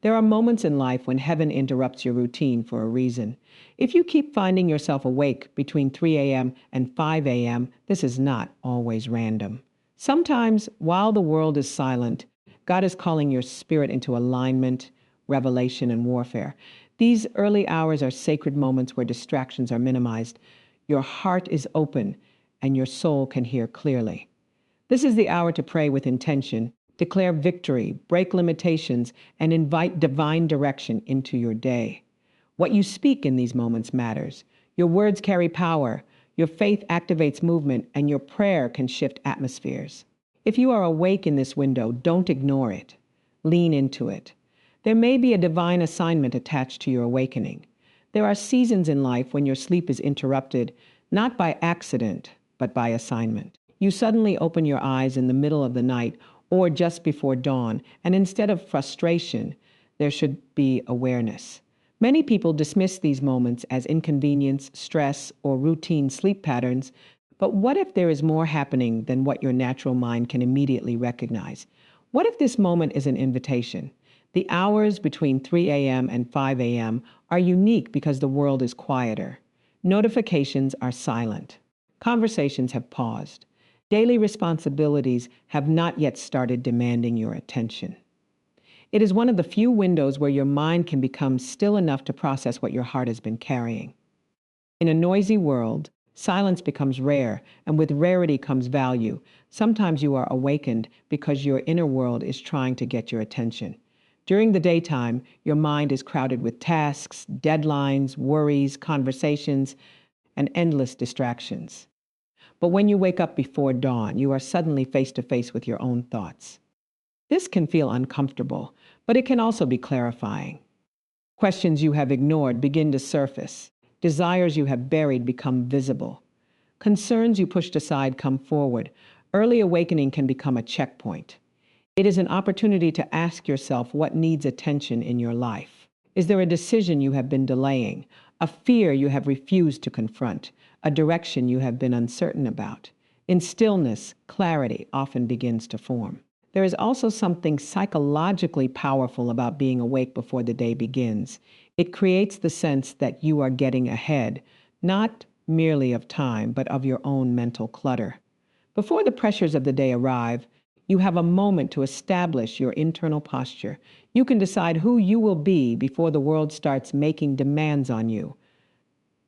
There are moments in life when heaven interrupts your routine for a reason. If you keep finding yourself awake between 3 a.m. and 5 a.m., this is not always random. Sometimes, while the world is silent, God is calling your spirit into alignment, revelation, and warfare. These early hours are sacred moments where distractions are minimized. Your heart is open, and your soul can hear clearly. This is the hour to pray with intention, declare victory, break limitations, and invite divine direction into your day. What you speak in these moments matters. Your words carry power, your faith activates movement, and your prayer can shift atmospheres. If you are awake in this window, don't ignore it. Lean into it. There may be a divine assignment attached to your awakening. There are seasons in life when your sleep is interrupted, not by accident, but by assignment. You suddenly open your eyes in the middle of the night or just before dawn, and instead of frustration, there should be awareness. Many people dismiss these moments as inconvenience, stress, or routine sleep patterns, but what if there is more happening than what your natural mind can immediately recognize? What if this moment is an invitation? The hours between 3 a.m. and 5 a.m. are unique because the world is quieter. Notifications are silent. Conversations have paused. Daily responsibilities have not yet started demanding your attention. It is one of the few windows where your mind can become still enough to process what your heart has been carrying. In a noisy world, silence becomes rare, and with rarity comes value. Sometimes you are awakened because your inner world is trying to get your attention. During the daytime, your mind is crowded with tasks, deadlines, worries, conversations, and endless distractions. But when you wake up before dawn, you are suddenly face to face with your own thoughts. This can feel uncomfortable, but it can also be clarifying. Questions you have ignored begin to surface. Desires you have buried become visible. Concerns you pushed aside come forward. Early awakening can become a checkpoint. It is an opportunity to ask yourself what needs attention in your life. Is there a decision you have been delaying, a fear you have refused to confront, a direction you have been uncertain about? In stillness, clarity often begins to form. There is also something psychologically powerful about being awake before the day begins. It creates the sense that you are getting ahead, not merely of time, but of your own mental clutter. Before the pressures of the day arrive, you have a moment to establish your internal posture. You can decide who you will be before the world starts making demands on you.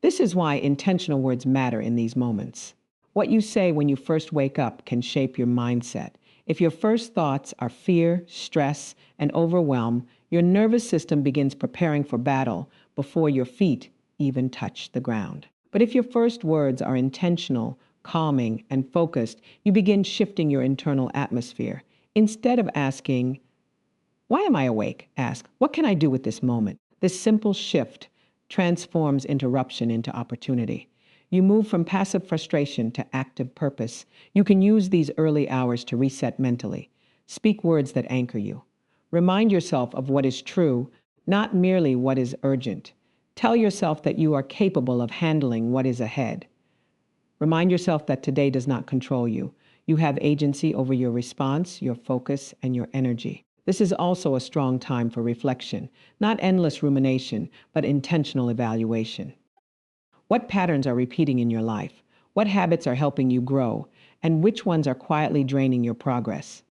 This is why intentional words matter in these moments. What you say when you first wake up can shape your mindset. If your first thoughts are fear, stress, and overwhelm, your nervous system begins preparing for battle before your feet even touch the ground. But if your first words are intentional, calming, and focused, you begin shifting your internal atmosphere. Instead of asking, "Why am I awake?" ask, "What can I do with this moment?" This simple shift transforms interruption into opportunity. You move from passive frustration to active purpose. You can use these early hours to reset mentally. Speak words that anchor you. Remind yourself of what is true, not merely what is urgent. Tell yourself that you are capable of handling what is ahead. Remind yourself that today does not control you. You have agency over your response, your focus, and your energy. This is also a strong time for reflection, not endless rumination, but intentional evaluation. What patterns are repeating in your life? What habits are helping you grow? And which ones are quietly draining your progress?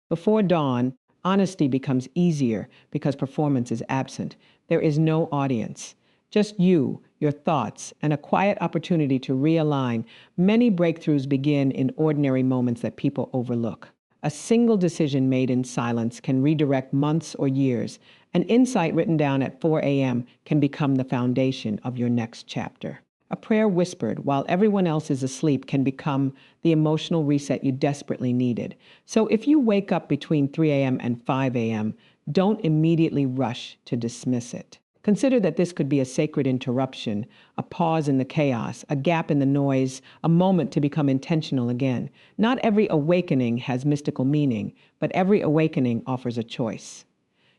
Before dawn, honesty becomes easier because performance is absent. There is no audience. Just you, your thoughts, and a quiet opportunity to realign. Many breakthroughs begin in ordinary moments that people overlook. A single decision made in silence can redirect months or years. An insight written down at 4 a.m. can become the foundation of your next chapter. A prayer whispered while everyone else is asleep can become the emotional reset you desperately needed. So if you wake up between 3 a.m. and 5 a.m., don't immediately rush to dismiss it. Consider that this could be a sacred interruption, a pause in the chaos, a gap in the noise, a moment to become intentional again. Not every awakening has mystical meaning, but every awakening offers a choice.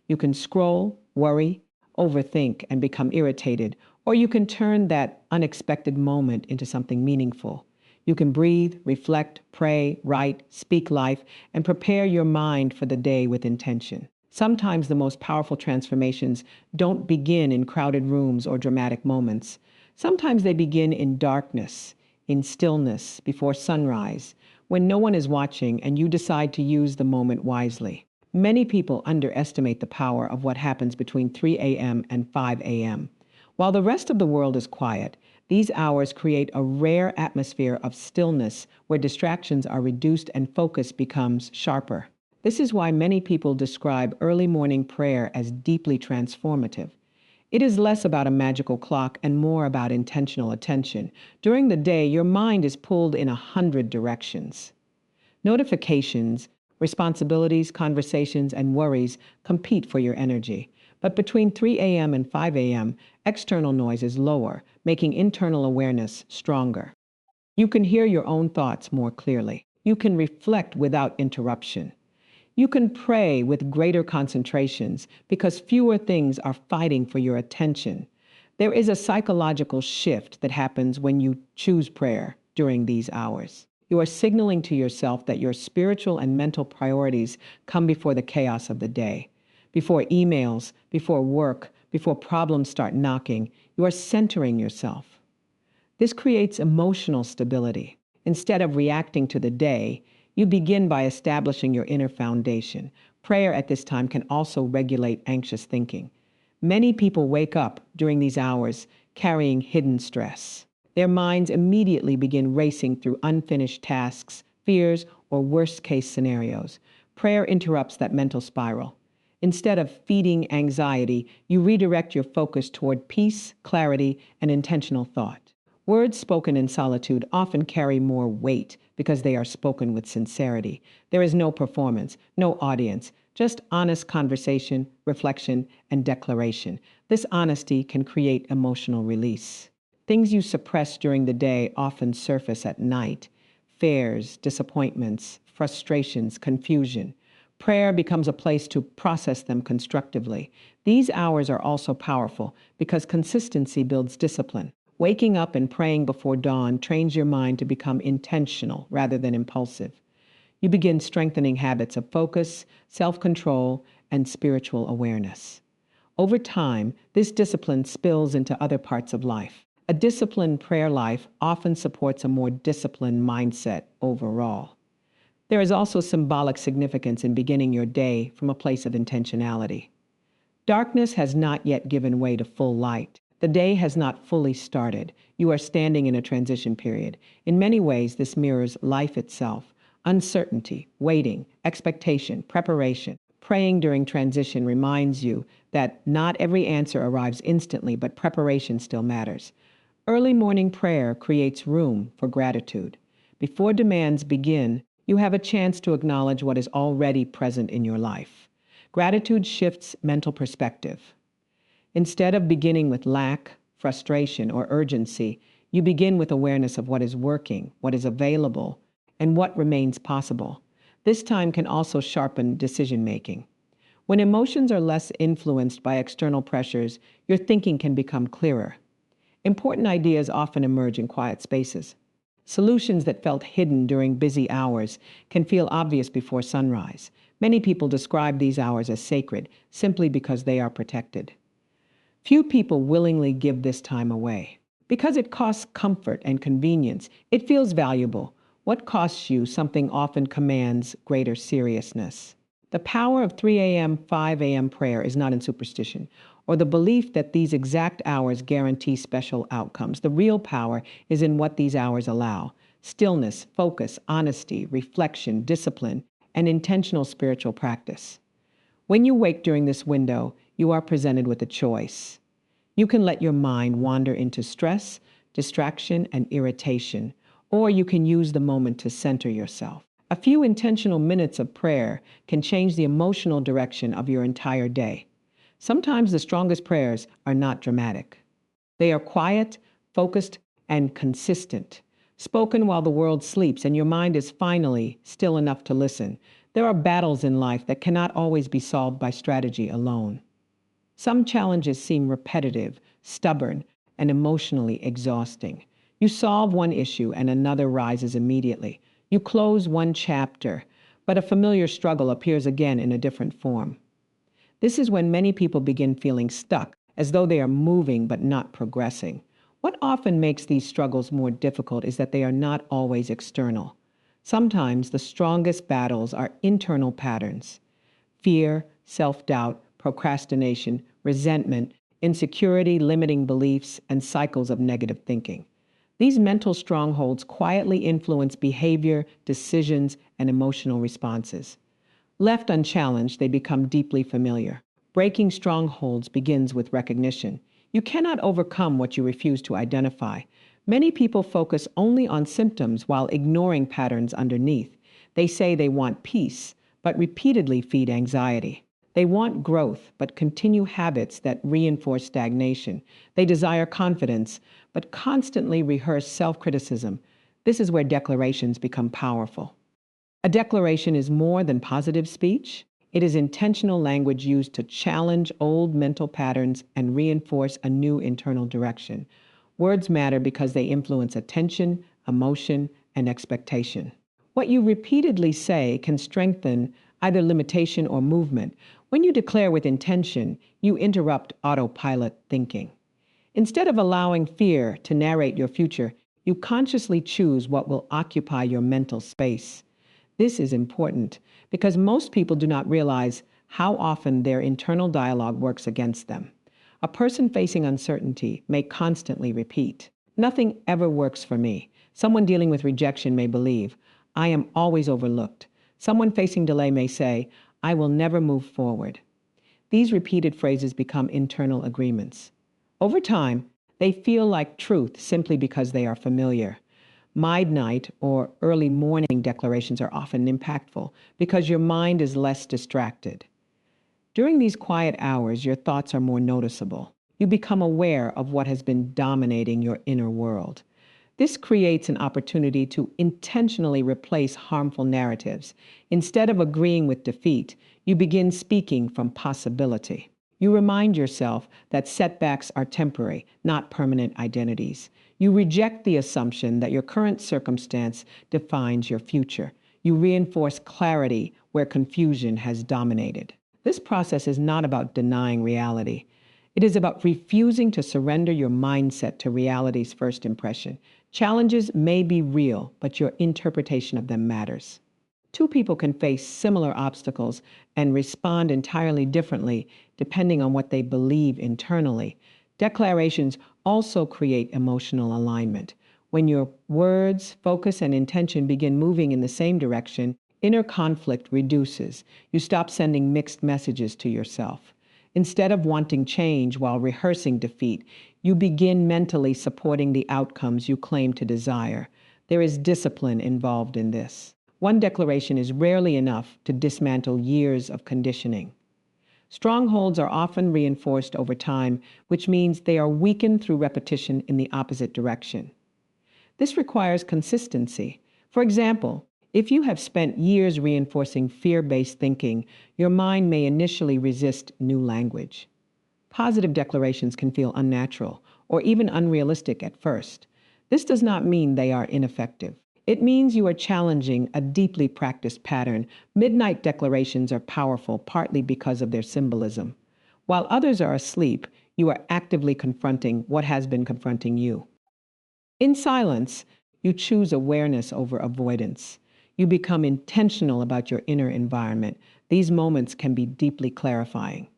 You can scroll, worry, overthink, and become irritated, or you can turn that unexpected moment into something meaningful. You can breathe, reflect, pray, write, speak life, and prepare your mind for the day with intention. Sometimes the most powerful transformations don't begin in crowded rooms or dramatic moments. Sometimes they begin in darkness, in stillness, before sunrise, when no one is watching and you decide to use the moment wisely. Many people underestimate the power of what happens between 3 a.m. and 5 a.m. While the rest of the world is quiet, these hours create a rare atmosphere of stillness where distractions are reduced and focus becomes sharper. This is why many people describe early morning prayer as deeply transformative. It is less about a magical clock and more about intentional attention. During the day, your mind is pulled in 100 directions. Notifications, responsibilities, conversations, and worries compete for your energy. But between 3 a.m. and 5 a.m., external noise is lower, making internal awareness stronger. You can hear your own thoughts more clearly. You can reflect without interruption. You can pray with greater concentrations because fewer things are fighting for your attention. There is a psychological shift that happens when you choose prayer during these hours. You are signaling to yourself that your spiritual and mental priorities come before the chaos of the day. Before emails, before work, before problems start knocking, you are centering yourself. This creates emotional stability. Instead of reacting to the day, you begin by establishing your inner foundation. Prayer at this time can also regulate anxious thinking. Many people wake up during these hours carrying hidden stress. Their minds immediately begin racing through unfinished tasks, fears, or worst-case scenarios. Prayer interrupts that mental spiral. Instead of feeding anxiety, you redirect your focus toward peace, clarity, and intentional thought. Words spoken in solitude often carry more weight because they are spoken with sincerity. There is no performance, no audience, just honest conversation, reflection, and declaration. This honesty can create emotional release. Things you suppress during the day often surface at night. Fears, disappointments, frustrations, confusion. Prayer becomes a place to process them constructively. These hours are also powerful because consistency builds discipline. Waking up and praying before dawn trains your mind to become intentional rather than impulsive. You begin strengthening habits of focus, self-control, and spiritual awareness. Over time, this discipline spills into other parts of life. A disciplined prayer life often supports a more disciplined mindset overall. There is also symbolic significance in beginning your day from a place of intentionality. Darkness has not yet given way to full light. The day has not fully started. You are standing in a transition period. In many ways, this mirrors life itself. Uncertainty, waiting, expectation, preparation. Praying during transition reminds you that not every answer arrives instantly, but preparation still matters. Early morning prayer creates room for gratitude. Before demands begin, you have a chance to acknowledge what is already present in your life. Gratitude shifts mental perspective. Instead of beginning with lack, frustration, or urgency, you begin with awareness of what is working, what is available, and what remains possible. This time can also sharpen decision-making. When emotions are less influenced by external pressures, your thinking can become clearer. Important ideas often emerge in quiet spaces. Solutions that felt hidden during busy hours can feel obvious before sunrise. Many people describe these hours as sacred simply because they are protected. Few people willingly give this time away. Because it costs comfort and convenience, it feels valuable. What costs you something often commands greater seriousness. The power of 3 a.m., 5 a.m. prayer is not in superstition or the belief that these exact hours guarantee special outcomes. The real power is in what these hours allow. Stillness, focus, honesty, reflection, discipline, and intentional spiritual practice. When you wake during this window, you are presented with a choice. You can let your mind wander into stress, distraction, and irritation, or you can use the moment to center yourself. A few intentional minutes of prayer can change the emotional direction of your entire day. Sometimes the strongest prayers are not dramatic. They are quiet, focused, and consistent, spoken while the world sleeps and your mind is finally still enough to listen. There are battles in life that cannot always be solved by strategy alone. Some challenges seem repetitive, stubborn, and emotionally exhausting. You solve one issue and another rises immediately. You close one chapter, but a familiar struggle appears again in a different form. This is when many people begin feeling stuck, as though they are moving but not progressing. What often makes these struggles more difficult is that they are not always external. Sometimes the strongest battles are internal patterns: fear, self-doubt, procrastination, resentment, insecurity, limiting beliefs, and cycles of negative thinking. These mental strongholds quietly influence behavior, decisions, and emotional responses. Left unchallenged, they become deeply familiar. Breaking strongholds begins with recognition. You cannot overcome what you refuse to identify. Many people focus only on symptoms while ignoring patterns underneath. They say they want peace, but repeatedly feed anxiety. They want growth, but continue habits that reinforce stagnation. They desire confidence, but constantly rehearse self-criticism. This is where declarations become powerful. A declaration is more than positive speech. It is intentional language used to challenge old mental patterns and reinforce a new internal direction. Words matter because they influence attention, emotion, and expectation. What you repeatedly say can strengthen either limitation or movement. When you declare with intention, you interrupt autopilot thinking. Instead of allowing fear to narrate your future, you consciously choose what will occupy your mental space. This is important because most people do not realize how often their internal dialogue works against them. A person facing uncertainty may constantly repeat, "Nothing ever works for me." Someone dealing with rejection may believe, "I am always overlooked." Someone facing delay may say, "I will never move forward." These repeated phrases become internal agreements. Over time, they feel like truth simply because they are familiar. Midnight or early morning declarations are often impactful because your mind is less distracted. During these quiet hours, your thoughts are more noticeable. You become aware of what has been dominating your inner world. This creates an opportunity to intentionally replace harmful narratives. Instead of agreeing with defeat, you begin speaking from possibility. You remind yourself that setbacks are temporary, not permanent identities. You reject the assumption that your current circumstance defines your future. You reinforce clarity where confusion has dominated. This process is not about denying reality. It is about refusing to surrender your mindset to reality's first impression. Challenges may be real, but your interpretation of them matters. Two people can face similar obstacles and respond entirely differently depending on what they believe internally. Declarations also create emotional alignment. When your words, focus, and intention begin moving in the same direction, inner conflict reduces. You stop sending mixed messages to yourself. Instead of wanting change while rehearsing defeat, you begin mentally supporting the outcomes you claim to desire. There is discipline involved in this. One declaration is rarely enough to dismantle years of conditioning. Strongholds are often reinforced over time, which means they are weakened through repetition in the opposite direction. This requires consistency. For example, if you have spent years reinforcing fear-based thinking, your mind may initially resist new language. Positive declarations can feel unnatural or even unrealistic at first. This does not mean they are ineffective. It means you are challenging a deeply practiced pattern. Midnight declarations are powerful partly because of their symbolism. While others are asleep, you are actively confronting what has been confronting you. In silence, you choose awareness over avoidance. You become intentional about your inner environment. These moments can be deeply clarifying.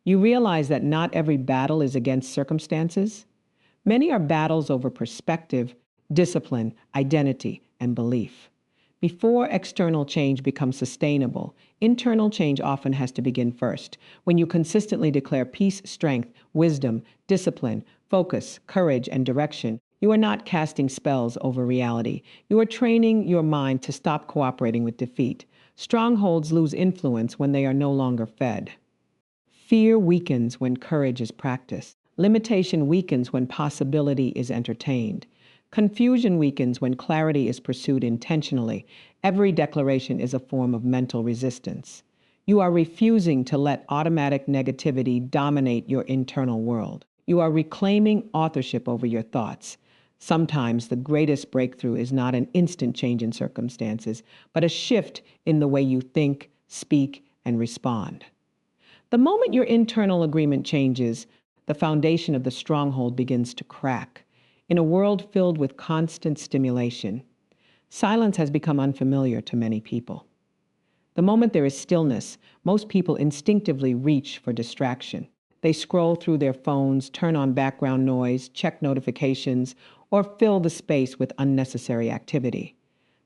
You realize that not every battle is against circumstances. Many are battles over perspective, discipline, identity, and belief. Before external change becomes sustainable, internal change often has to begin first. When you consistently declare peace, strength, wisdom, discipline, focus, courage, and direction, you are not casting spells over reality. You are training your mind to stop cooperating with defeat. Strongholds lose influence when they are no longer fed. Fear weakens when courage is practiced. Limitation weakens when possibility is entertained. Confusion weakens when clarity is pursued intentionally. Every declaration is a form of mental resistance. You are refusing to let automatic negativity dominate your internal world. You are reclaiming authorship over your thoughts. Sometimes the greatest breakthrough is not an instant change in circumstances, but a shift in the way you think, speak, and respond. The moment your internal agreement changes, the foundation of the stronghold begins to crack. In a world filled with constant stimulation, silence has become unfamiliar to many people. The moment there is stillness, most people instinctively reach for distraction. They scroll through their phones, turn on background noise, check notifications, or fill the space with unnecessary activity.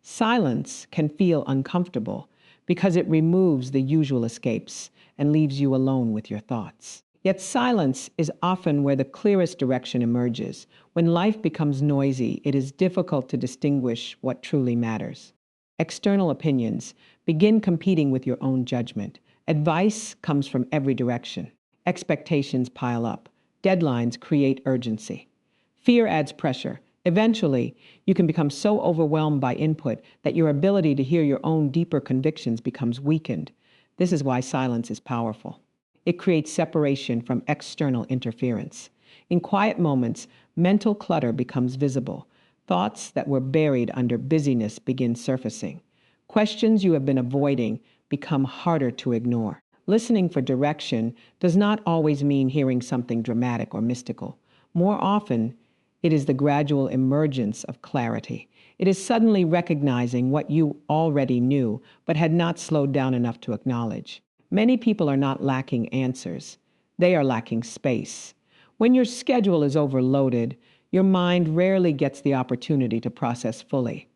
Silence can feel uncomfortable because it removes the usual escapes and leaves you alone with your thoughts. Yet silence is often where the clearest direction emerges. When life becomes noisy, it is difficult to distinguish what truly matters. External opinions begin competing with your own judgment. Advice comes from every direction. Expectations pile up. Deadlines create urgency. Fear adds pressure. Eventually, you can become so overwhelmed by input that your ability to hear your own deeper convictions becomes weakened. This is why silence is powerful. It creates separation from external interference. In quiet moments, mental clutter becomes visible. Thoughts that were buried under busyness begin surfacing. Questions you have been avoiding become harder to ignore. Listening for direction does not always mean hearing something dramatic or mystical. More often, it is the gradual emergence of clarity. It is suddenly recognizing what you already knew but had not slowed down enough to acknowledge. Many people are not lacking answers. They are lacking space. When your schedule is overloaded, your mind rarely gets the opportunity to process fully.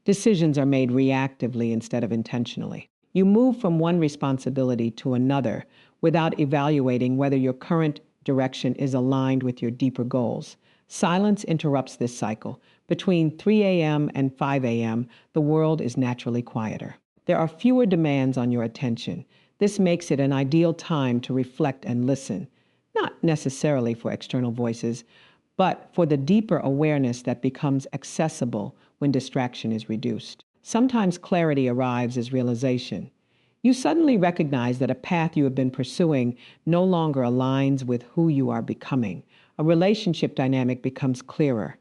Decisions are made reactively instead of intentionally. You move from one responsibility to another without evaluating whether your current direction is aligned with your deeper goals. Silence interrupts this cycle. Between 3 a.m. and 5 a.m., the world is naturally quieter. There are fewer demands on your attention. This makes it an ideal time to reflect and listen, not necessarily for external voices, but for the deeper awareness that becomes accessible when distraction is reduced. Sometimes clarity arrives as realization. You suddenly recognize that a path you have been pursuing no longer aligns with who you are becoming. A relationship dynamic becomes clearer.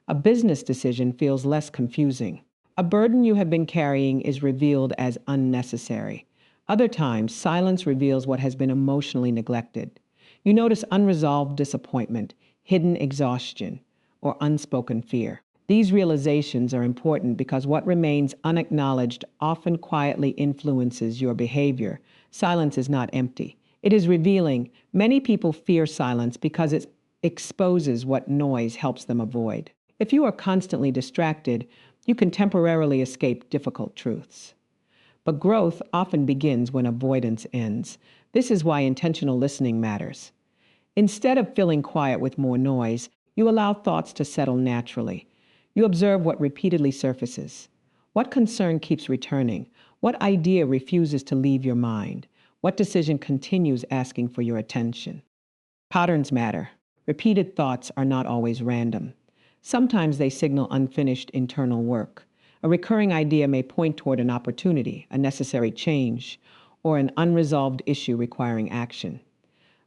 A business decision feels less confusing. A burden you have been carrying is revealed as unnecessary. Other times, silence reveals what has been emotionally neglected. You notice unresolved disappointment, hidden exhaustion, or unspoken fear. These realizations are important because what remains unacknowledged often quietly influences your behavior. Silence is not empty. It is revealing. Many people fear silence because it exposes what noise helps them avoid. If you are constantly distracted, you can temporarily escape difficult truths. But growth often begins when avoidance ends. This is why intentional listening matters. Instead of filling quiet with more noise, you allow thoughts to settle naturally. You observe what repeatedly surfaces. What concern keeps returning? What idea refuses to leave your mind? What decision continues asking for your attention? Patterns matter. Repeated thoughts are not always random. Sometimes they signal unfinished internal work. A recurring idea may point toward an opportunity, a necessary change, or an unresolved issue requiring action.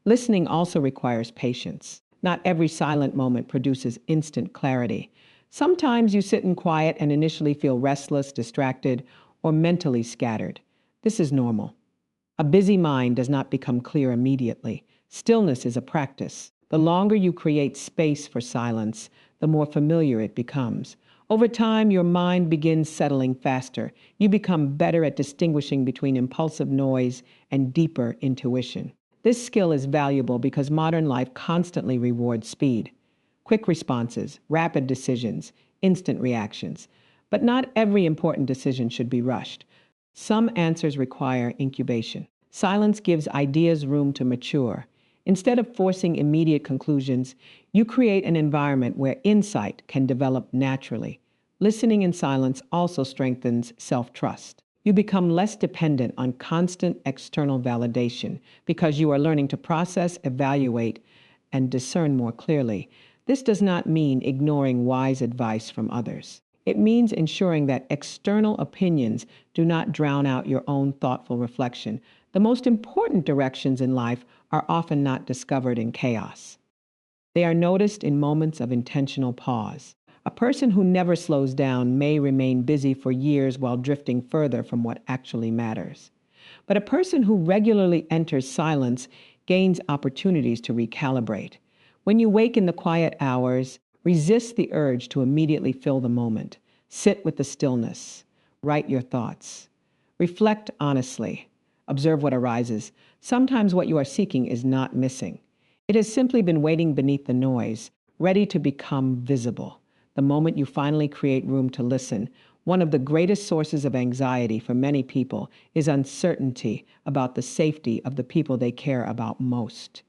Listening also requires patience. Not every silent moment produces instant clarity. Sometimes you sit in quiet and initially feel restless, distracted, or mentally scattered. This is normal. A busy mind does not become clear immediately. Stillness is a practice. The longer you create space for silence, the more familiar it becomes. Over time, your mind begins settling faster. You become better at distinguishing between impulsive noise and deeper intuition. This skill is valuable because modern life constantly rewards speed. Quick responses, rapid decisions, instant reactions. But not every important decision should be rushed. Some answers require incubation. Silence gives ideas room to mature. Instead of forcing immediate conclusions, you create an environment where insight can develop naturally. Listening in silence also strengthens self-trust. You become less dependent on constant external validation because you are learning to process, evaluate, and discern more clearly. This does not mean ignoring wise advice from others. It means ensuring that external opinions do not drown out your own thoughtful reflection. The most important directions in life are often not discovered in chaos. They are noticed in moments of intentional pause. A person who never slows down may remain busy for years while drifting further from what actually matters. But a person who regularly enters silence gains opportunities to recalibrate. When you wake in the quiet hours, resist the urge to immediately fill the moment. Sit with the stillness. Write your thoughts. Reflect honestly. Observe what arises. Sometimes what you are seeking is not missing. It has simply been waiting beneath the noise, ready to become visible. The moment you finally create room to listen, one of the greatest sources of anxiety for many people is uncertainty about the safety of the people they care about most.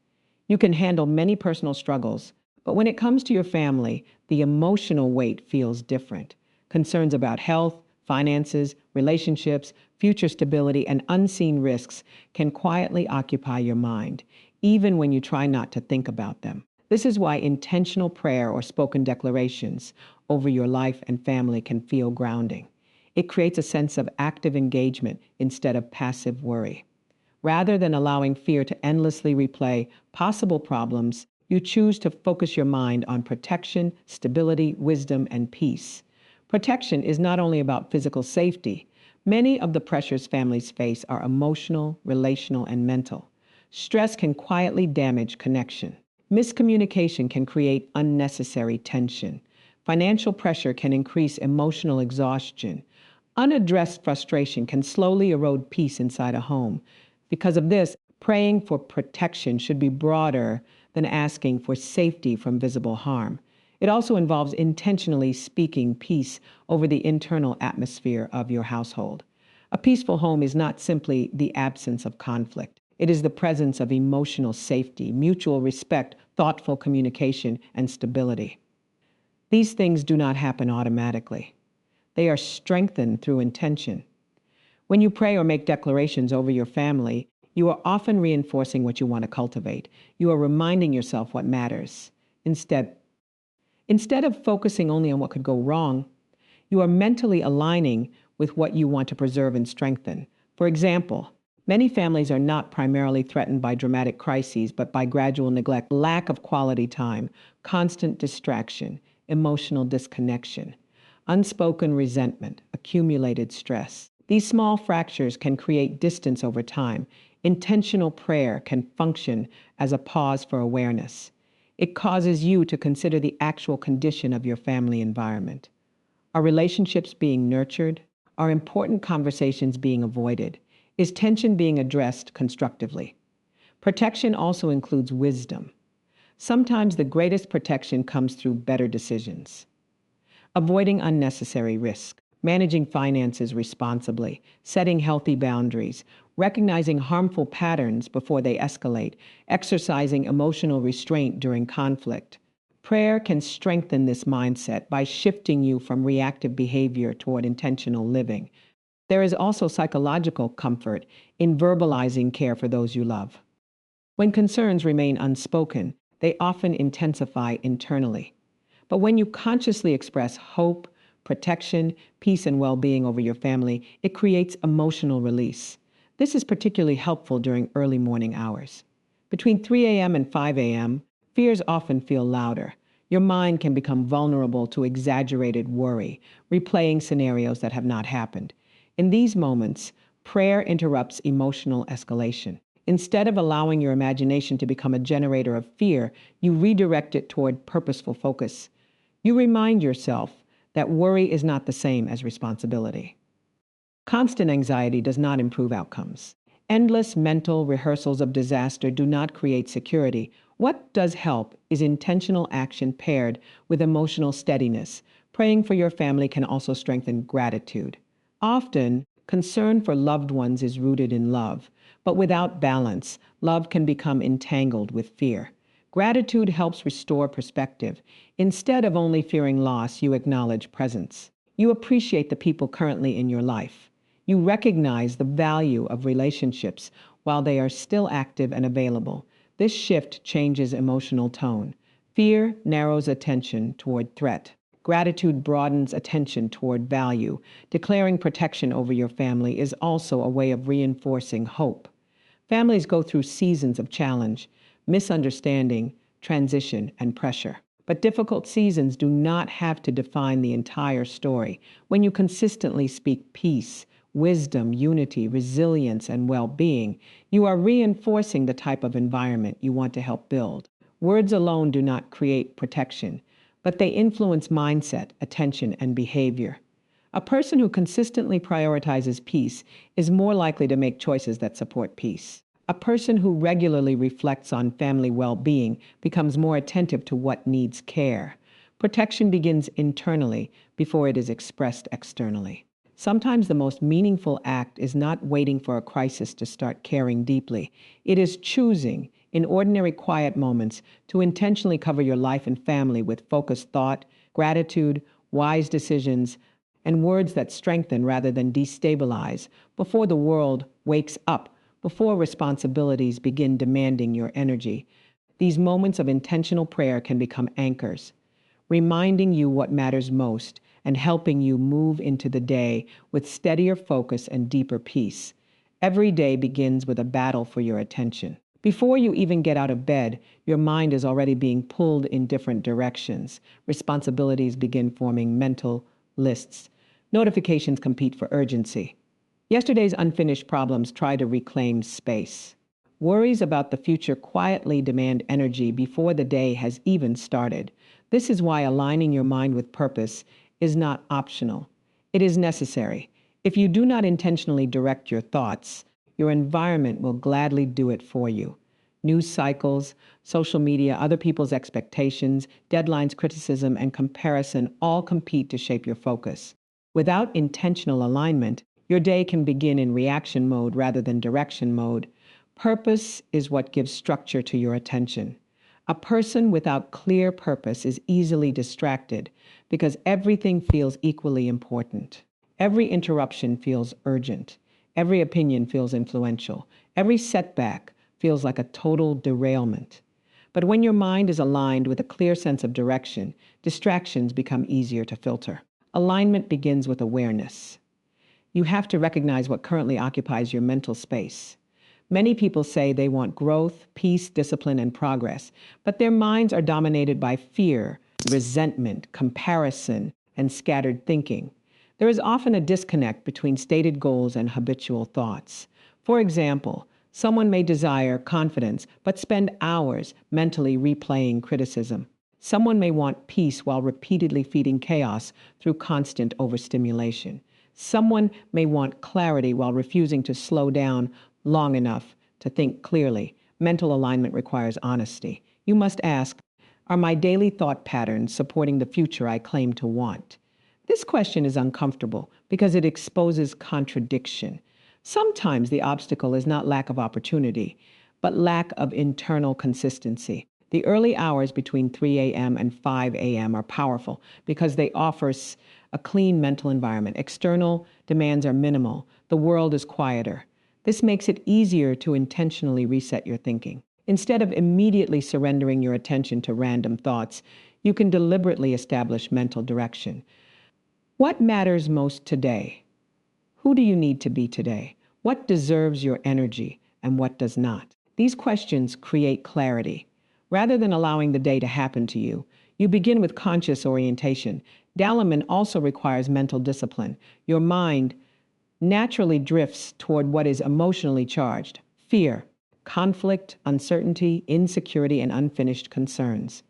You can handle many personal struggles, but when it comes to your family, the emotional weight feels different. Concerns about health, finances, relationships, future stability, and unseen risks can quietly occupy your mind, even when you try not to think about them. This is why intentional prayer or spoken declarations over your life and family can feel grounding. It creates a sense of active engagement instead of passive worry. Rather than allowing fear to endlessly replay possible problems, you choose to focus your mind on protection, stability, wisdom, and peace. Protection is not only about physical safety. Many of the pressures families face are emotional, relational, and mental. Stress can quietly damage connection. Miscommunication can create unnecessary tension. Financial pressure can increase emotional exhaustion. Unaddressed frustration can slowly erode peace inside a home. Because of this, praying for protection should be broader than asking for safety from visible harm. It also involves intentionally speaking peace over the internal atmosphere of your household. A peaceful home is not simply the absence of conflict. It is the presence of emotional safety, mutual respect, thoughtful communication, and stability. These things do not happen automatically. They are strengthened through intention. When you pray or make declarations over your family, you are often reinforcing what you want to cultivate. You are reminding yourself what matters. Instead of focusing only on what could go wrong, you are mentally aligning with what you want to preserve and strengthen. For example, many families are not primarily threatened by dramatic crises, but by gradual neglect, lack of quality time, constant distraction, emotional disconnection, unspoken resentment, accumulated stress. These small fractures can create distance over time. Intentional prayer can function as a pause for awareness. It causes you to consider the actual condition of your family environment. Are relationships being nurtured? Are important conversations being avoided? Is tension being addressed constructively? Protection also includes wisdom. Sometimes the greatest protection comes through better decisions. Avoiding unnecessary risk, managing finances responsibly, setting healthy boundaries, recognizing harmful patterns before they escalate, exercising emotional restraint during conflict. Prayer can strengthen this mindset by shifting you from reactive behavior toward intentional living. There is also psychological comfort in verbalizing care for those you love. When concerns remain unspoken, they often intensify internally. But when you consciously express hope, protection, peace, and well-being over your family, it creates emotional release. This is particularly helpful during early morning hours. Between 3 a.m. and 5 a.m., fears often feel louder. Your mind can become vulnerable to exaggerated worry, replaying scenarios that have not happened. In these moments, prayer interrupts emotional escalation. Instead of allowing your imagination to become a generator of fear, you redirect it toward purposeful focus. You remind yourself that worry is not the same as responsibility. Constant anxiety does not improve outcomes. Endless mental rehearsals of disaster do not create security. What does help is intentional action paired with emotional steadiness. Praying for your family can also strengthen gratitude. Often, concern for loved ones is rooted in love, but without balance, love can become entangled with fear. Gratitude helps restore perspective. Instead of only fearing loss, you acknowledge presence. You appreciate the people currently in your life. You recognize the value of relationships while they are still active and available. This shift changes emotional tone. Fear narrows attention toward threat. Gratitude broadens attention toward value. Declaring protection over your family is also a way of reinforcing hope. Families go through seasons of challenge, misunderstanding, transition, and pressure. But difficult seasons do not have to define the entire story. When you consistently speak peace, wisdom, unity, resilience, and well-being, you are reinforcing the type of environment you want to help build. Words alone do not create protection, but they influence mindset, attention, and behavior. A person who consistently prioritizes peace is more likely to make choices that support peace. A person who regularly reflects on family well-being becomes more attentive to what needs care. Protection begins internally before it is expressed externally. Sometimes the most meaningful act is not waiting for a crisis to start caring deeply. It is choosing, in ordinary quiet moments, to intentionally cover your life and family with focused thought, gratitude, wise decisions, and words that strengthen rather than destabilize before the world wakes up, before responsibilities begin demanding your energy. These moments of intentional prayer can become anchors, reminding you what matters most and helping you move into the day with steadier focus and deeper peace. Every day begins with a battle for your attention. Before you even get out of bed, your mind is already being pulled in different directions. Responsibilities begin forming mental lists. Notifications compete for urgency. Yesterday's unfinished problems try to reclaim space. Worries about the future quietly demand energy before the day has even started. This is why aligning your mind with purpose is not optional. It is necessary. If you do not intentionally direct your thoughts, your environment will gladly do it for you. News cycles, social media, other people's expectations, deadlines, criticism, and comparison all compete to shape your focus. Without intentional alignment, your day can begin in reaction mode rather than direction mode. Purpose is what gives structure to your attention. A person without clear purpose is easily distracted because everything feels equally important. Every interruption feels urgent. Every opinion feels influential. Every setback feels like a total derailment. But when your mind is aligned with a clear sense of direction, distractions become easier to filter. Alignment begins with awareness. You have to recognize what currently occupies your mental space. Many people say they want growth, peace, discipline, and progress, but their minds are dominated by fear, resentment, comparison, and scattered thinking. There is often a disconnect between stated goals and habitual thoughts. For example, someone may desire confidence, but spend hours mentally replaying criticism. Someone may want peace while repeatedly feeding chaos through constant overstimulation. Someone may want clarity while refusing to slow down long enough to think clearly. Mental alignment requires honesty. You must ask, are my daily thought patterns supporting the future I claim to want? This question is uncomfortable because it exposes contradiction. Sometimes the obstacle is not lack of opportunity, but lack of internal consistency. The early hours between 3 a.m. and 5 a.m. are powerful because they offer a clean mental environment. External demands are minimal. The world is quieter. This makes it easier to intentionally reset your thinking. Instead of immediately surrendering your attention to random thoughts, you can deliberately establish mental direction. What matters most today? Who do you need to be today? What deserves your energy and what does not? These questions create clarity. Rather than allowing the day to happen to you, you begin with conscious orientation. Dalliman also requires mental discipline. Your mind naturally drifts toward what is emotionally charged: fear, conflict, uncertainty, insecurity, and unfinished concerns.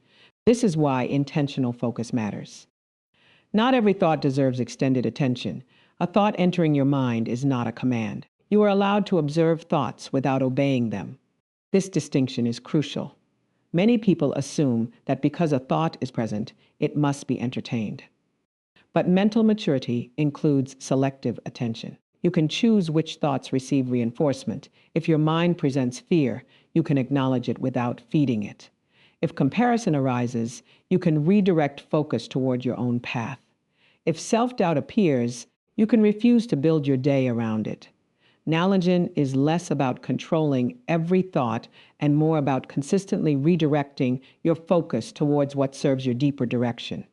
This is why intentional focus matters. Not every thought deserves extended attention. A thought entering your mind is not a command. You are allowed to observe thoughts without obeying them. This distinction is crucial. Many people assume that because a thought is present, it must be entertained. But mental maturity includes selective attention. You can choose which thoughts receive reinforcement. If your mind presents fear, you can acknowledge it without feeding it. If comparison arises, you can redirect focus toward your own path. If self-doubt appears, you can refuse to build your day around it. Knowledge is less about controlling every thought and more about consistently redirecting your focus towards what serves your deeper direction.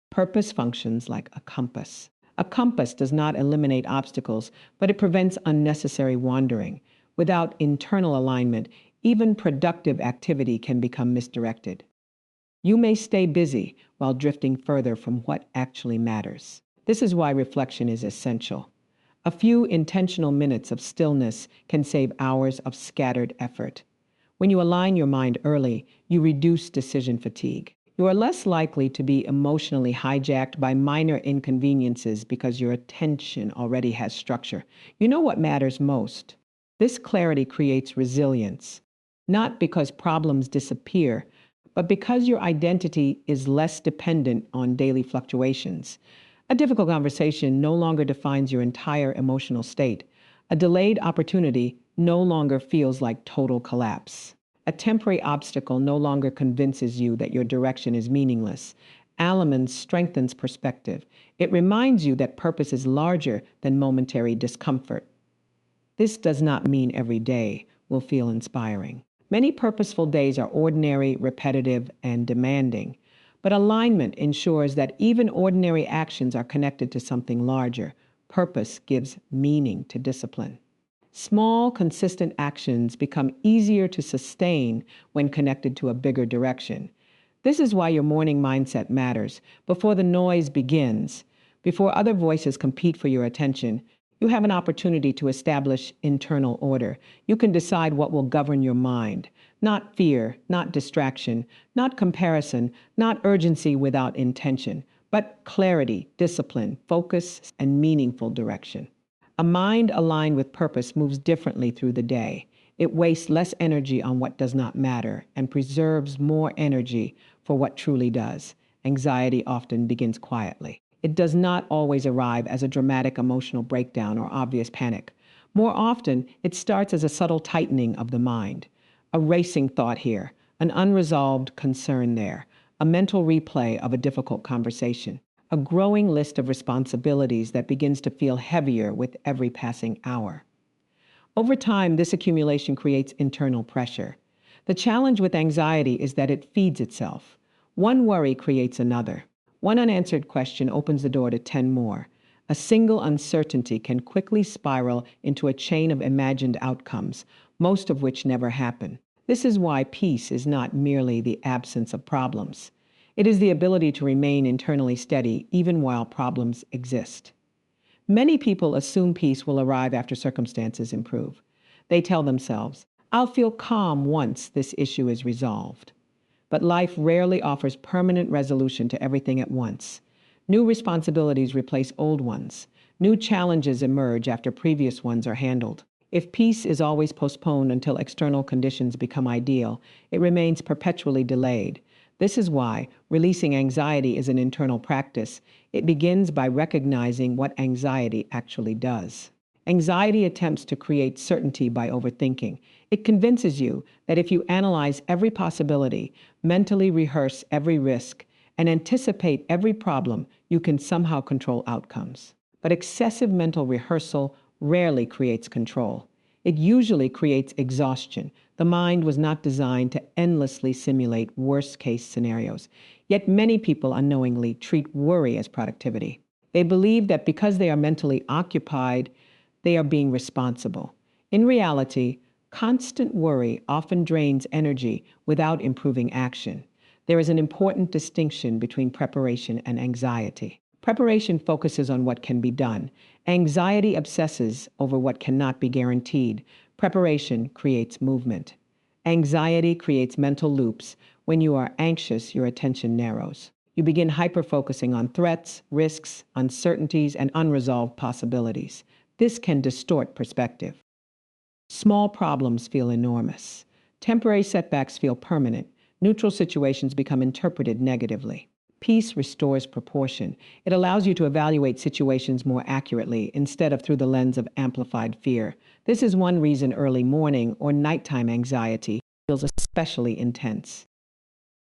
Purpose functions like a compass. A compass does not eliminate obstacles, but it prevents unnecessary wandering. Without internal alignment, even productive activity can become misdirected. You may stay busy while drifting further from what actually matters. This is why reflection is essential. A few intentional minutes of stillness can save hours of scattered effort. When you align your mind early, you reduce decision fatigue. You are less likely to be emotionally hijacked by minor inconveniences because your attention already has structure. You know what matters most. This clarity creates resilience, not because problems disappear, but because your identity is less dependent on daily fluctuations. A difficult conversation no longer defines your entire emotional state. A delayed opportunity no longer feels like total collapse. A temporary obstacle no longer convinces you that your direction is meaningless. Alimony strengthens perspective. It reminds you that purpose is larger than momentary discomfort. This does not mean every day will feel inspiring. Many purposeful days are ordinary, repetitive, and demanding. But alignment ensures that even ordinary actions are connected to something larger. Purpose gives meaning to discipline. Small, consistent actions become easier to sustain when connected to a bigger direction. This is why your morning mindset matters. Before the noise begins, before other voices compete for your attention, you have an opportunity to establish internal order. You can decide what will govern your mind. Not fear, not distraction, not comparison, not urgency without intention, but clarity, discipline, focus, and meaningful direction. A mind aligned with purpose moves differently through the day. It wastes less energy on what does not matter and preserves more energy for what truly does. Anxiety often begins quietly. It does not always arrive as a dramatic emotional breakdown or obvious panic. More often, it starts as a subtle tightening of the mind. A racing thought here, an unresolved concern there, a mental replay of a difficult conversation, a growing list of responsibilities that begins to feel heavier with every passing hour. Over time, this accumulation creates internal pressure. The challenge with anxiety is that it feeds itself. One worry creates another. One unanswered question opens the door to 10 more. A single uncertainty can quickly spiral into a chain of imagined outcomes, most of which never happen. This is why peace is not merely the absence of problems. It is the ability to remain internally steady even while problems exist. Many people assume peace will arrive after circumstances improve. They tell themselves, "I'll feel calm once this issue is resolved." But life rarely offers permanent resolution to everything at once. New responsibilities replace old ones. New challenges emerge after previous ones are handled. If peace is always postponed until external conditions become ideal, it remains perpetually delayed. This is why releasing anxiety is an internal practice. It begins by recognizing what anxiety actually does. Anxiety attempts to create certainty by overthinking. It convinces you that if you analyze every possibility, mentally rehearse every risk, and anticipate every problem, you can somehow control outcomes. But excessive mental rehearsal rarely creates control. It usually creates exhaustion. The mind was not designed to endlessly simulate worst-case scenarios. Yet many people unknowingly treat worry as productivity. They believe that because they are mentally occupied, they are being responsible. In reality, constant worry often drains energy without improving action. There is an important distinction between preparation and anxiety. Preparation focuses on what can be done. Anxiety obsesses over what cannot be guaranteed. Preparation creates movement. Anxiety creates mental loops. When you are anxious, your attention narrows. You begin hyper-focusing on threats, risks, uncertainties, and unresolved possibilities. This can distort perspective. Small problems feel enormous. Temporary setbacks feel permanent. Neutral situations become interpreted negatively. Peace restores proportion. It allows you to evaluate situations more accurately instead of through the lens of amplified fear. This is one reason early morning or nighttime anxiety feels especially intense.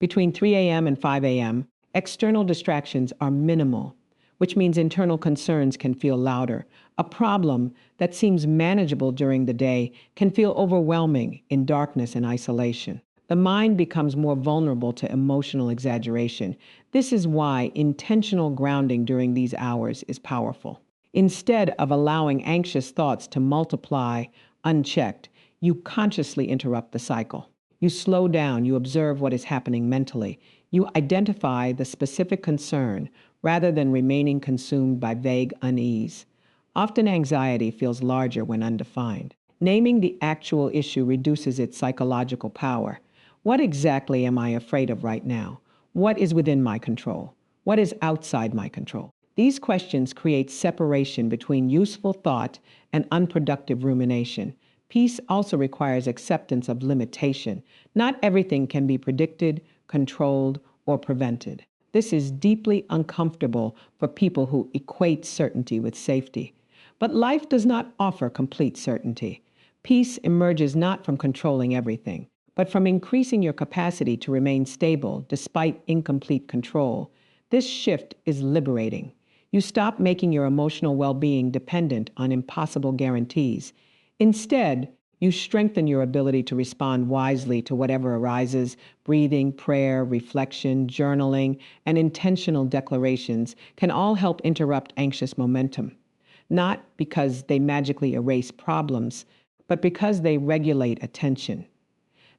Between 3 a.m. and 5 a.m., external distractions are minimal, which means internal concerns can feel louder. A problem that seems manageable during the day can feel overwhelming in darkness and isolation. The mind becomes more vulnerable to emotional exaggeration. This is why intentional grounding during these hours is powerful. Instead of allowing anxious thoughts to multiply unchecked, you consciously interrupt the cycle. You slow down, you observe what is happening mentally. You identify the specific concern rather than remaining consumed by vague unease. Often anxiety feels larger when undefined. Naming the actual issue reduces its psychological power. What exactly am I afraid of right now? What is within my control? What is outside my control? These questions create separation between useful thought and unproductive rumination. Peace also requires acceptance of limitation. Not everything can be predicted, controlled, or prevented. This is deeply uncomfortable for people who equate certainty with safety. But life does not offer complete certainty. Peace emerges not from controlling everything, but from increasing your capacity to remain stable despite incomplete control. This shift is liberating. You stop making your emotional well-being dependent on impossible guarantees. Instead, you strengthen your ability to respond wisely to whatever arises. Breathing, prayer, reflection, journaling, and intentional declarations can all help interrupt anxious momentum. Not because they magically erase problems, but because they regulate attention.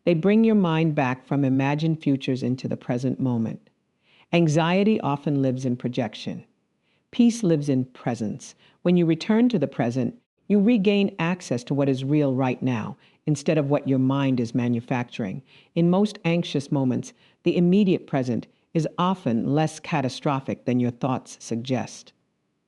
They bring your mind back from imagined futures into the present moment. Anxiety often lives in projection. Peace lives in presence. When you return to the present, you regain access to what is real right now instead of what your mind is manufacturing. In most anxious moments, the immediate present is often less catastrophic than your thoughts suggest.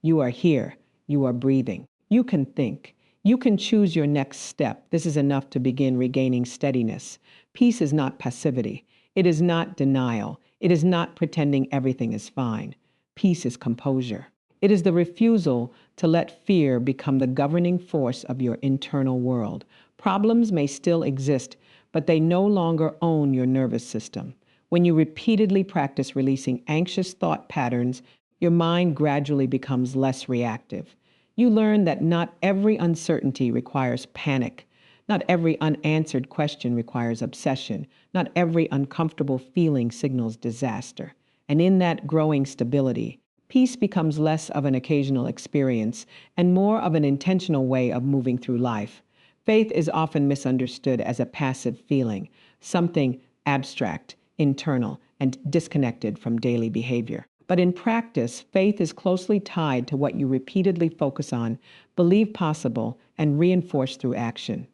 You are here. You are breathing. You can think. You can choose your next step. This is enough to begin regaining steadiness. Peace is not passivity. It is not denial. It is not pretending everything is fine. Peace is composure. It is the refusal to let fear become the governing force of your internal world. Problems may still exist, but they no longer own your nervous system. When you repeatedly practice releasing anxious thought patterns, your mind gradually becomes less reactive. You learn that not every uncertainty requires panic. Not every unanswered question requires obsession. Not every uncomfortable feeling signals disaster. And in that growing stability, peace becomes less of an occasional experience and more of an intentional way of moving through life. Faith is often misunderstood as a passive feeling, something abstract, internal, and disconnected from daily behavior. But in practice, faith is closely tied to what you repeatedly focus on, believe possible, and reinforce through action.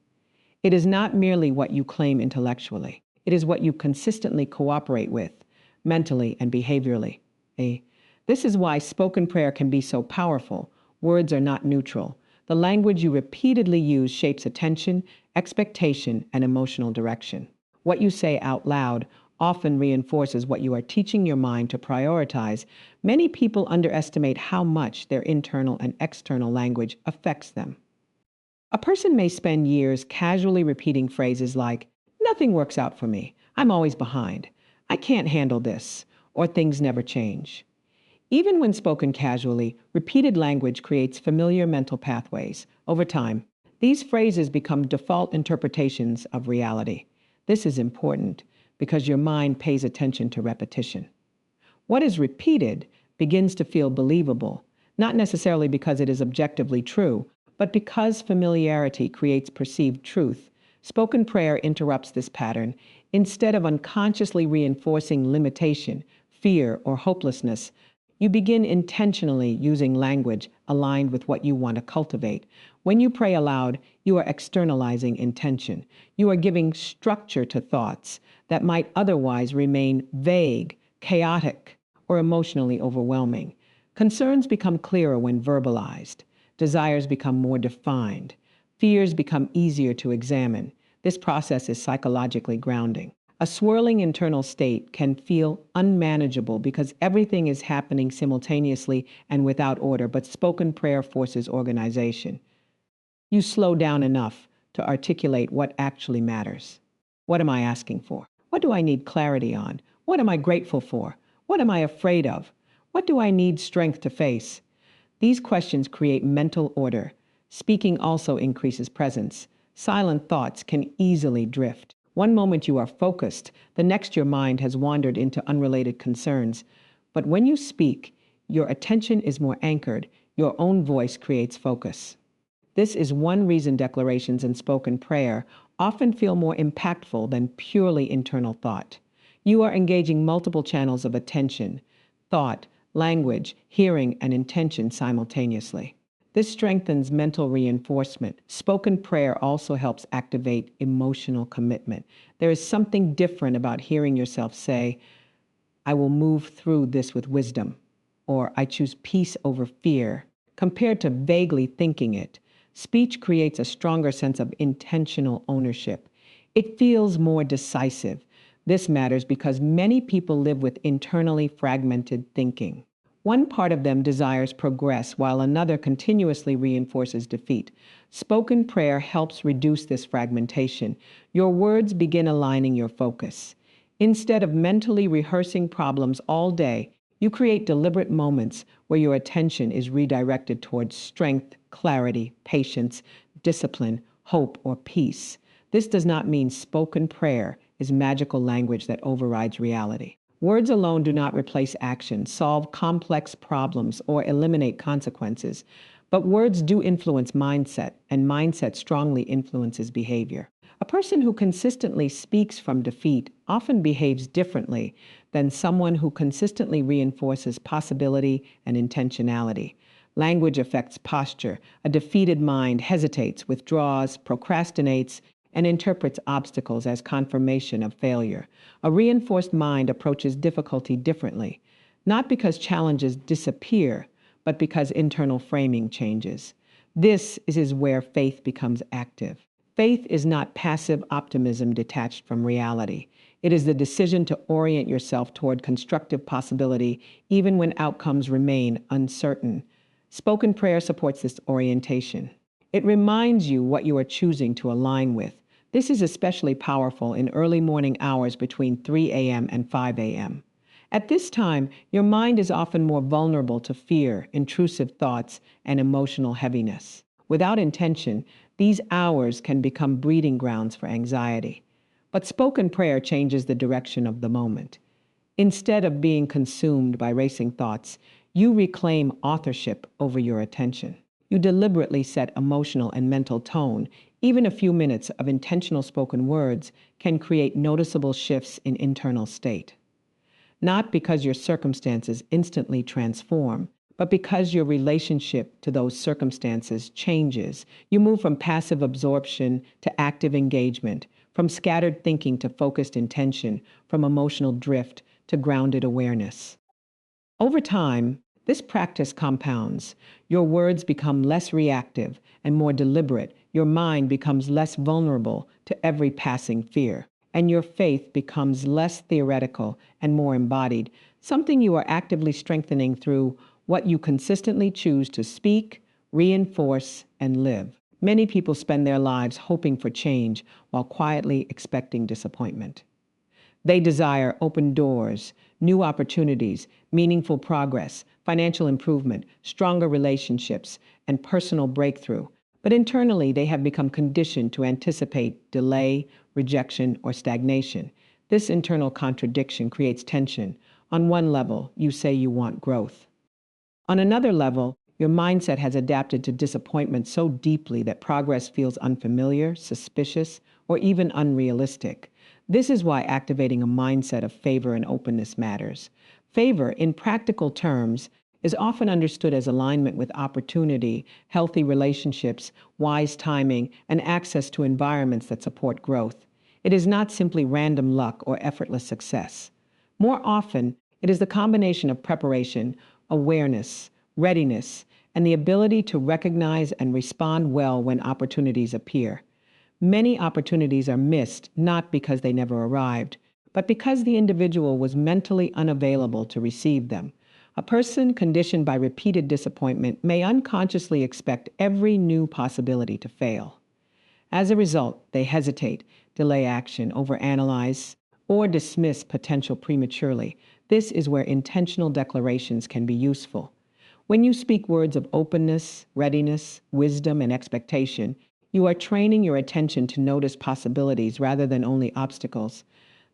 It is not merely what you claim intellectually. It is what you consistently cooperate with, mentally and behaviorally. This is why spoken prayer can be so powerful. Words are not neutral. The language you repeatedly use shapes attention, expectation, and emotional direction. What you say out loud often reinforces what you are teaching your mind to prioritize. Many people underestimate how much their internal and external language affects them. A person may spend years casually repeating phrases like, "Nothing works out for me. I'm always behind. I can't handle this," or "Things never change." Even when spoken casually, repeated language creates familiar mental pathways. Over time, these phrases become default interpretations of reality. This is important because your mind pays attention to repetition. What is repeated begins to feel believable, not necessarily because it is objectively true, but because familiarity creates perceived truth. Spoken prayer interrupts this pattern. Instead of unconsciously reinforcing limitation, fear, or hopelessness, you begin intentionally using language aligned with what you want to cultivate. When you pray aloud, you are externalizing intention. You are giving structure to thoughts that might otherwise remain vague, chaotic, or emotionally overwhelming. Concerns become clearer when verbalized. Desires become more defined. Fears become easier to examine. This process is psychologically grounding. A swirling internal state can feel unmanageable because everything is happening simultaneously and without order, but spoken prayer forces organization. You slow down enough to articulate what actually matters. What am I asking for? What do I need clarity on? What am I grateful for? What am I afraid of? What do I need strength to face? These questions create mental order. Speaking also increases presence. Silent thoughts can easily drift. One moment you are focused, the next your mind has wandered into unrelated concerns. But when you speak, your attention is more anchored. Your own voice creates focus. This is one reason declarations and spoken prayer often feel more impactful than purely internal thought. You are engaging multiple channels of attention, thought, language, hearing, and intention simultaneously. This strengthens mental reinforcement. Spoken prayer also helps activate emotional commitment. There is something different about hearing yourself say, I will move through this with wisdom, or I choose peace over fear, compared to vaguely thinking it. Speech creates a stronger sense of intentional ownership. It feels more decisive. This matters because many people live with internally fragmented thinking. One part of them desires progress, while another continuously reinforces defeat. Spoken prayer helps reduce this fragmentation. Your words begin aligning your focus. Instead of mentally rehearsing problems all day, you create deliberate moments where your attention is redirected towards strength, clarity, patience, discipline, hope, or peace. This does not mean spoken prayer is magical language that overrides reality. Words alone do not replace action, solve complex problems, or eliminate consequences. But words do influence mindset, and mindset strongly influences behavior. A person who consistently speaks from defeat often behaves differently than someone who consistently reinforces possibility and intentionality. Language affects posture. A defeated mind hesitates, withdraws, procrastinates, and interprets obstacles as confirmation of failure. A reinforced mind approaches difficulty differently, not because challenges disappear, but because internal framing changes. This is where faith becomes active. Faith is not passive optimism detached from reality. It is the decision to orient yourself toward constructive possibility even when outcomes remain uncertain. Spoken prayer supports this orientation. It reminds you what you are choosing to align with. This is especially powerful in early morning hours between 3 a.m. and 5 a.m. At this time, your mind is often more vulnerable to fear, intrusive thoughts, and emotional heaviness. Without intention, these hours can become breeding grounds for anxiety. But spoken prayer changes the direction of the moment. Instead of being consumed by racing thoughts, you reclaim authorship over your attention. You deliberately set emotional and mental tone. Even a few minutes of intentional spoken words can create noticeable shifts in internal state. Not because your circumstances instantly transform, but because your relationship to those circumstances changes. You move from passive absorption to active engagement, from scattered thinking to focused intention, from emotional drift to grounded awareness. Over time, this practice compounds. Your words become less reactive and more deliberate. Your mind becomes less vulnerable to every passing fear. And your faith becomes less theoretical and more embodied, something you are actively strengthening through what you consistently choose to speak, reinforce, and live. Many people spend their lives hoping for change while quietly expecting disappointment. They desire open doors, new opportunities, meaningful progress, financial improvement, stronger relationships, and personal breakthrough. But internally, they have become conditioned to anticipate delay, rejection, or stagnation. This internal contradiction creates tension. On one level, you say you want growth. On another level, your mindset has adapted to disappointment so deeply that progress feels unfamiliar, suspicious, or even unrealistic. This is why activating a mindset of favor and openness matters. Favor, in practical terms, is often understood as alignment with opportunity, healthy relationships, wise timing, and access to environments that support growth. It is not simply random luck or effortless success. More often, it is the combination of preparation, awareness, readiness, and the ability to recognize and respond well when opportunities appear. Many opportunities are missed not because they never arrived, but because the individual was mentally unavailable to receive them. A person conditioned by repeated disappointment may unconsciously expect every new possibility to fail. As a result, they hesitate, delay action, overanalyze, or dismiss potential prematurely. This is where intentional declarations can be useful. When you speak words of openness, readiness, wisdom, and expectation, you are training your attention to notice possibilities rather than only obstacles.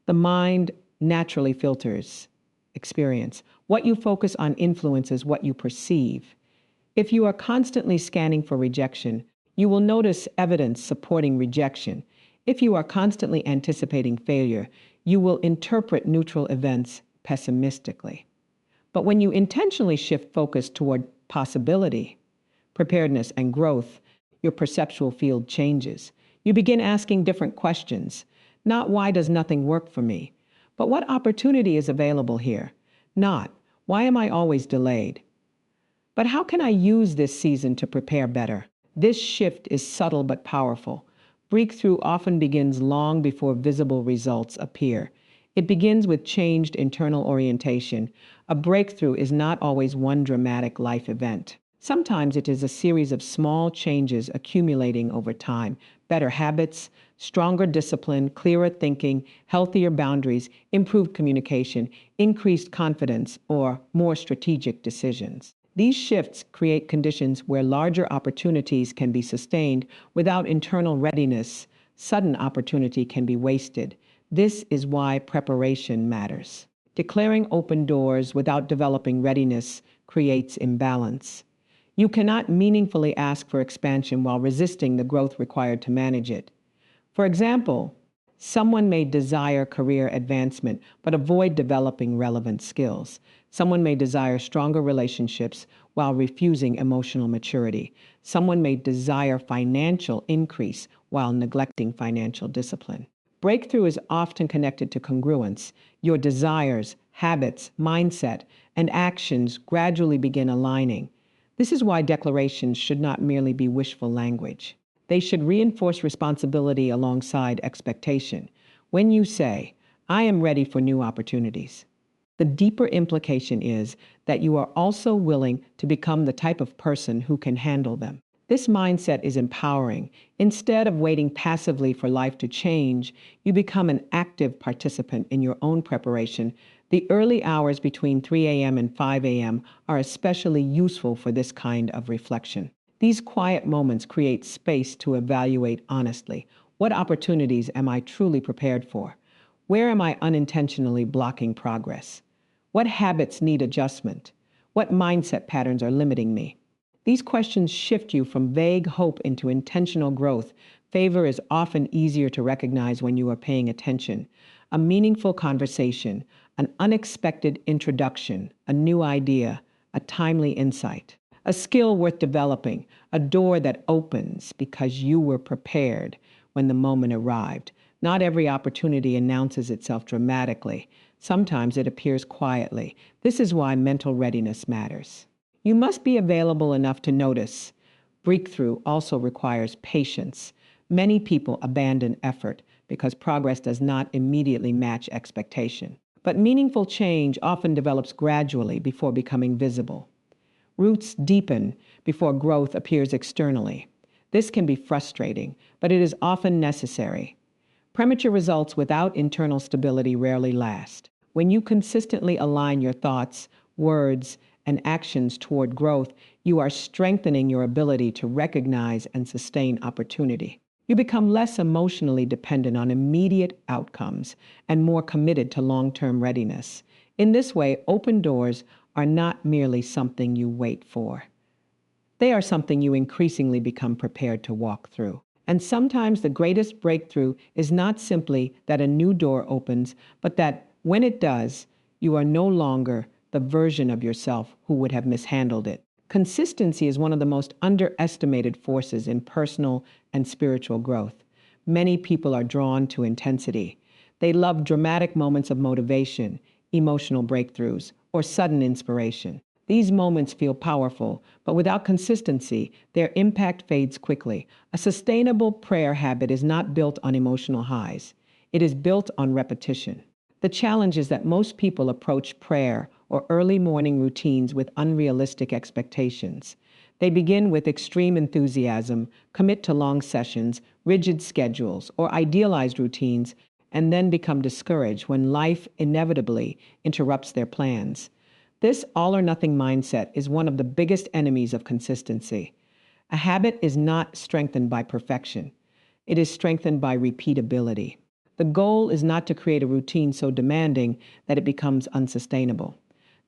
The mind naturally filters experience. What you focus on influences what you perceive. If you are constantly scanning for rejection, you will notice evidence supporting rejection. If you are constantly anticipating failure, you will interpret neutral events pessimistically. But when you intentionally shift focus toward possibility, preparedness, and growth, your perceptual field changes. You begin asking different questions. Not why does nothing work for me, but what opportunity is available here? Not why am I always delayed? But how can I use this season to prepare better? This shift is subtle but powerful. Breakthrough often begins long before visible results appear. It begins with changed internal orientation. A breakthrough is not always one dramatic life event. Sometimes it is a series of small changes accumulating over time. Better habits, stronger discipline, clearer thinking, healthier boundaries, improved communication, increased confidence, or more strategic decisions. These shifts create conditions where larger opportunities can be sustained without internal readiness. Sudden opportunity can be wasted. This is why preparation matters. Declaring open doors without developing readiness creates imbalance. You cannot meaningfully ask for expansion while resisting the growth required to manage it. For example, someone may desire career advancement but avoid developing relevant skills. Someone may desire stronger relationships while refusing emotional maturity. Someone may desire financial increase while neglecting financial discipline. Breakthrough is often connected to congruence. Your desires, habits, mindset, and actions gradually begin aligning. This is why declarations should not merely be wishful language. They should reinforce responsibility alongside expectation. When you say, I am ready for new opportunities, the deeper implication is that you are also willing to become the type of person who can handle them. This mindset is empowering. Instead of waiting passively for life to change, you become an active participant in your own preparation. The early hours between 3 a.m. and 5 a.m. are especially useful for this kind of reflection. These quiet moments create space to evaluate honestly. What opportunities am I truly prepared for? Where am I unintentionally blocking progress? What habits need adjustment? What mindset patterns are limiting me? These questions shift you from vague hope into intentional growth. Favor is often easier to recognize when you are paying attention. A meaningful conversation, an unexpected introduction, a new idea, a timely insight. A skill worth developing, a door that opens because you were prepared when the moment arrived. Not every opportunity announces itself dramatically. Sometimes it appears quietly. This is why mental readiness matters. You must be available enough to notice. Breakthrough also requires patience. Many people abandon effort because progress does not immediately match expectation. But meaningful change often develops gradually before becoming visible. Roots deepen before growth appears externally. This can be frustrating, but it is often necessary. Premature results without internal stability rarely last. When you consistently align your thoughts, words, and actions toward growth, you are strengthening your ability to recognize and sustain opportunity. You become less emotionally dependent on immediate outcomes and more committed to long-term readiness. In this way, open doors are not merely something you wait for. They are something you increasingly become prepared to walk through. And sometimes the greatest breakthrough is not simply that a new door opens, but that when it does, you are no longer the version of yourself who would have mishandled it. Consistency is one of the most underestimated forces in personal and spiritual growth. Many people are drawn to intensity. They love dramatic moments of motivation, emotional breakthroughs, or sudden inspiration. These moments feel powerful, but without consistency, their impact fades quickly. A sustainable prayer habit is not built on emotional highs. It is built on repetition. The challenge is that most people approach prayer or early morning routines with unrealistic expectations. They begin with extreme enthusiasm, commit to long sessions, rigid schedules, or idealized routines, and then become discouraged when life inevitably interrupts their plans. This all-or-nothing mindset is one of the biggest enemies of consistency. A habit is not strengthened by perfection. It is strengthened by repeatability. The goal is not to create a routine so demanding that it becomes unsustainable.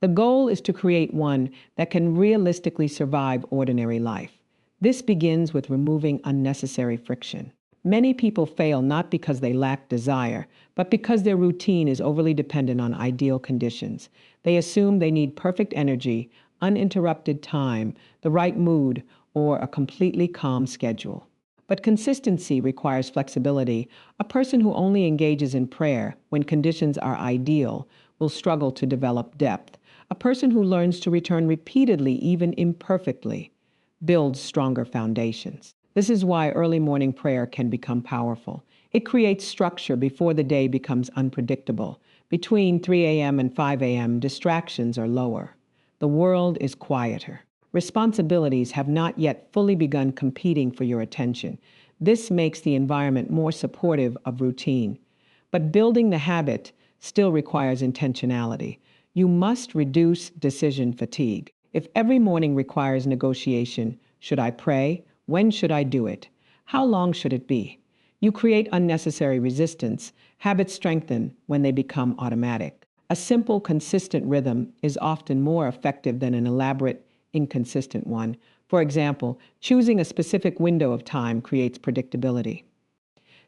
The goal is to create one that can realistically survive ordinary life. This begins with removing unnecessary friction. Many people fail not because they lack desire, but because their routine is overly dependent on ideal conditions. They assume they need perfect energy, uninterrupted time, the right mood, or a completely calm schedule. But consistency requires flexibility. A person who only engages in prayer when conditions are ideal will struggle to develop depth. A person who learns to return repeatedly, even imperfectly, builds stronger foundations. This is why early morning prayer can become powerful. It creates structure before the day becomes unpredictable. Between 3 a.m. and 5 a.m., distractions are lower. The world is quieter. Responsibilities have not yet fully begun competing for your attention. This makes the environment more supportive of routine. But building the habit still requires intentionality. You must reduce decision fatigue. If every morning requires negotiation, should I pray? When should I do it? How long should it be? You create unnecessary resistance. Habits strengthen when they become automatic. A simple, consistent rhythm is often more effective than an elaborate, inconsistent one. For example, choosing a specific window of time creates predictability.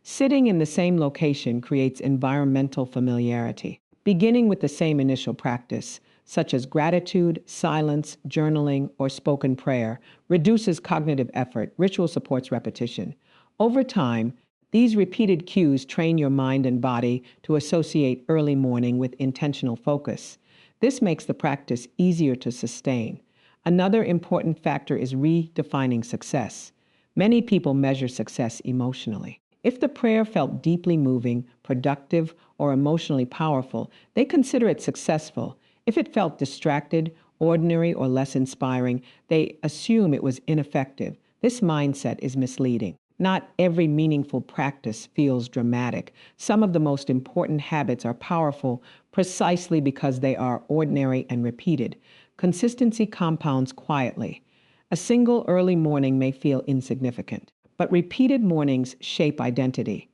Sitting in the same location creates environmental familiarity. Beginning with the same initial practice, such as gratitude, silence, journaling, or spoken prayer, reduces cognitive effort. Ritual supports repetition. Over time, these repeated cues train your mind and body to associate early morning with intentional focus. This makes the practice easier to sustain. Another important factor is redefining success. Many people measure success emotionally. If the prayer felt deeply moving, productive, or emotionally powerful, they consider it successful. If it felt distracted, ordinary, or less inspiring, they assume it was ineffective. This mindset is misleading. Not every meaningful practice feels dramatic. Some of the most important habits are powerful precisely because they are ordinary and repeated. Consistency compounds quietly. A single early morning may feel insignificant, but repeated mornings shape identity.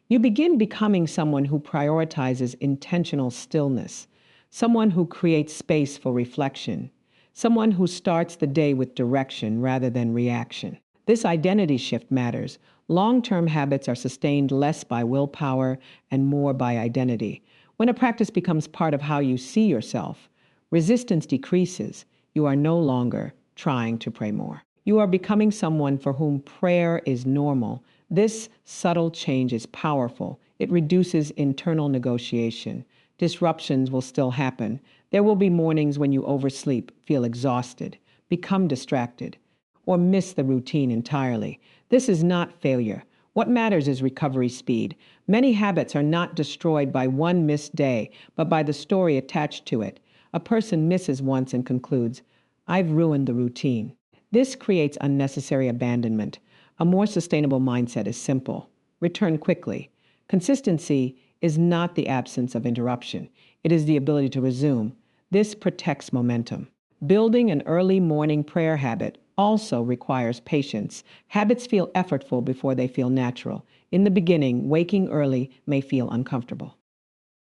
You begin becoming someone who prioritizes intentional stillness, someone who creates space for reflection, someone who starts the day with direction rather than reaction. This identity shift matters. Long-term habits are sustained less by willpower and more by identity. When a practice becomes part of how you see yourself, resistance decreases. You are no longer trying to pray more. You are becoming someone for whom prayer is normal. This subtle change is powerful. It reduces internal negotiation. Disruptions will still happen. There will be mornings when you oversleep, feel exhausted, become distracted, or miss the routine entirely. This is not failure. What matters is recovery speed. Many habits are not destroyed by one missed day, but by the story attached to it. A person misses once and concludes, "I've ruined the routine." This creates unnecessary abandonment. A more sustainable mindset is simple. Return quickly. Consistency is not the absence of interruption. It is the ability to resume. This protects momentum. Building an early morning prayer habit also requires patience. Habits feel effortful before they feel natural. In the beginning, waking early may feel uncomfortable.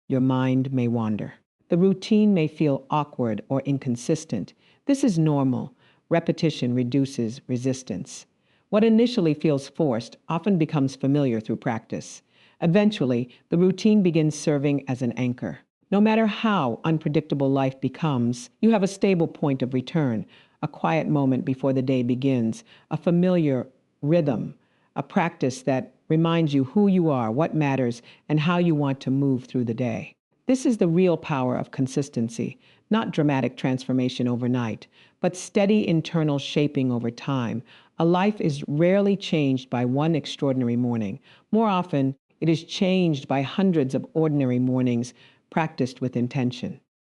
Your mind may wander. The routine may feel awkward or inconsistent. This is normal. Repetition reduces resistance. What initially feels forced often becomes familiar through practice. Eventually, the routine begins serving as an anchor. No matter how unpredictable life becomes, you have a stable point of return, a quiet moment before the day begins, a familiar rhythm, a practice that reminds you who you are, what matters, and how you want to move through the day. This is the real power of consistency, not dramatic transformation overnight, but steady internal shaping over time. A life is rarely changed by one extraordinary morning. More often, it is changed by hundreds of ordinary mornings practiced with intention.